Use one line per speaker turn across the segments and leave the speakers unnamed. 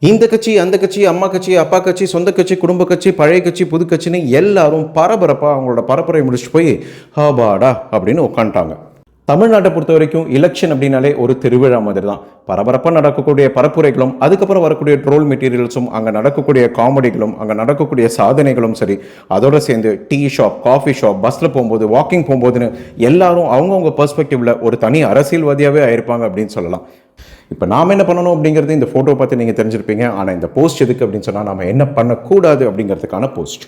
இந்த கட்சி, அந்த கட்சி, அம்மா கட்சி, அப்பா கட்சி, சொந்த கட்சி, குடும்ப கட்சி, பழைய கட்சி, புது கட்சின்னு எல்லாரும் பரபரப்பாக அவங்களோட பரப்புரை முடிச்சுட்டு போய் ஹாபாடா அப்படின்னு உட்காந்துட்டாங்க. தமிழ்நாட்டை பொறுத்த வரைக்கும் எலெக்ஷன் அப்படின்னாலே ஒரு திருவிழா மாதிரி தான். பரபரப்பாக நடக்கக்கூடிய பரப்புரைகளும் அதுக்கப்புறம் வரக்கூடிய ட்ரோல் மெட்டீரியல்ஸும் அங்கே நடக்கக்கூடிய காமெடிகளும் அங்கே நடக்கக்கூடிய சாதனைகளும் சரி, அதோட சேர்ந்து டீ ஷாப், காஃபி ஷாப், பஸ்ஸில் போகும்போது, வாக்கிங் போகும்போதுன்னு எல்லாரும் அவங்கவுங்க பெர்ஸ்பெக்டிவில் ஒரு தனி அரசியல்வாதியாகவே ஆயிருப்பாங்க அப்படின்னு சொல்லலாம். இப்போ நாம் என்ன பண்ணணும் அப்படிங்கிறது இந்த ஃபோட்டோ பார்த்து நீங்கள் தெரிஞ்சிருப்பீங்க. ஆனால் இந்த போஸ்ட் எதுக்கு அப்படின்னு சொன்னால் நம்ம என்ன பண்ணக்கூடாது அப்படிங்கிறதுக்கான போஸ்ட்.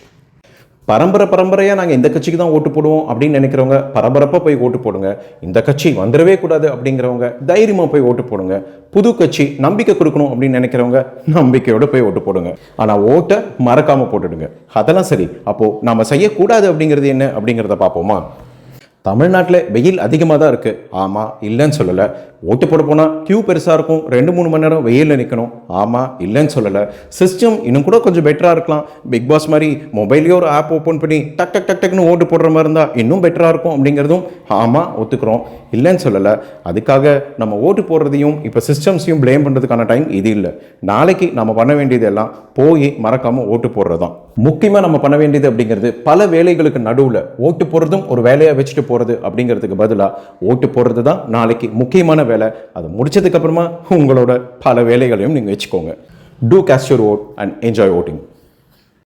பரம்பரையாக நாங்கள் இந்த கட்சிக்கு தான் ஓட்டு போடுவோம் அப்படின்னு நினைக்கிறவங்க பரபரப்பாக போய் ஓட்டு போடுங்க. இந்த கட்சி வந்துடவே கூடாது அப்படிங்கிறவங்க தைரியமாக போய் ஓட்டு போடுங்க. புது கட்சி நம்பிக்கை கொடுக்கணும் அப்படின்னு நினைக்கிறவங்க நம்பிக்கையோடு போய் ஓட்டு போடுங்க. ஆனால் ஓட்டை மறக்காமல் போட்டுடுங்க. அதெல்லாம் சரி, அப்போது நம்ம செய்யக்கூடாது அப்படிங்கிறது என்ன அப்படிங்கிறத பார்ப்போமா? தமிழ்நாட்டில் வெயில் அதிகமாக தான் இருக்குது. ஆமாம், இல்லைன்னு சொல்லலை. ஓட்டு போட போனால் கியூ பெருசாக இருக்கும், 2-3 மணி நேரம் வெயிலில் நிற்கணும். ஆமாம், இல்லைன்னு சொல்லலை. சிஸ்டம் இன்னும் கூட கொஞ்சம் பெட்டராக இருக்கலாம். பிக் பாஸ் மாதிரி மொபைல்லேயே ஒரு ஆப் ஓப்பன் பண்ணி டக் டக் டக் டக்னு ஓட்டு போடுற மாதிரி இருந்தால் இன்னும் பெட்டராக இருக்கும் அப்படிங்கிறதும் ஆமாம் ஒத்துக்கிறோம், இல்லைன்னு சொல்லலை. அதுக்காக நம்ம ஓட்டு போடுறதையும் இப்போ சிஸ்டம்ஸையும் ப்ளேம் பண்ணுறதுக்கான டைம் இது இல்லை. நாளைக்கு நம்ம பண்ண வேண்டியது எல்லாம் போய் மறக்காமல் ஓட்டு போடுறது தான். முக்கியமாக நம்ம பண்ண வேண்டியது அப்படிங்கிறது பல வேலைகளுக்கு நடுவில் ஓட்டு போடுறதும் ஒரு வேலையாக வச்சுட்டு போகிறது அப்படிங்கிறதுக்கு பதிலாக ஓட்டு போடுறது தான் நாளைக்கு முக்கியமான வேலை. அதை முடிச்சதுக்கு அப்புறமா உங்களோட பல வேலைகளையும் நீங்கள் வச்சுக்கோங்க. Do cast your vote and enjoy voting.